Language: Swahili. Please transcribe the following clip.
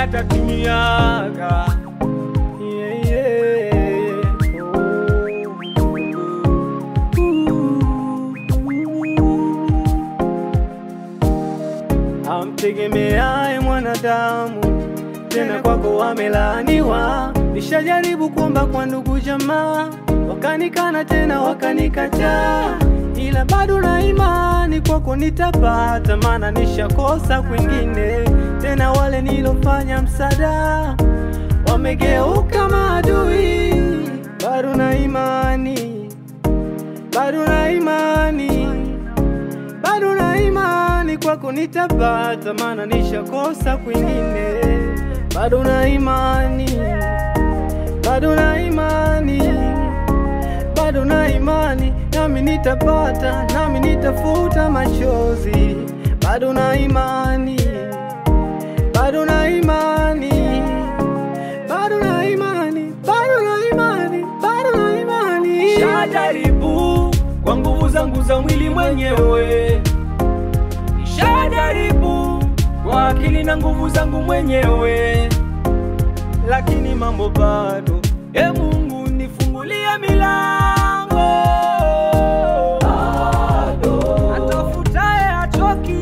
yatatimiaga. Amtegemeaye mwanadamu, tena kwako wamelaaniwa. Nishajaribu kuomba kwa ndugu jamaa, wakanikana tena wakanikataa, ila bado na imani kwako nitapata, maana nishakosa kwingine. Tena wale nilofanya msaada wamegeuka maadui, bado na imani, bado na imani, bado na imani kwako nitapata, maana nishakosa kwingine. Bado na imani, bado na imani, bado na imani, nami nitapata, nami nitafuta machozi. Bado na imani, bado na imani, bado na imani, bado na imani, bado na imani. Shajaribu kwa nguvu zangu za mwili mwenyewe, shajaribu kwa akili na nguvu zangu mwenyewe, lakini mambo bado. Mungu nifungulie milango.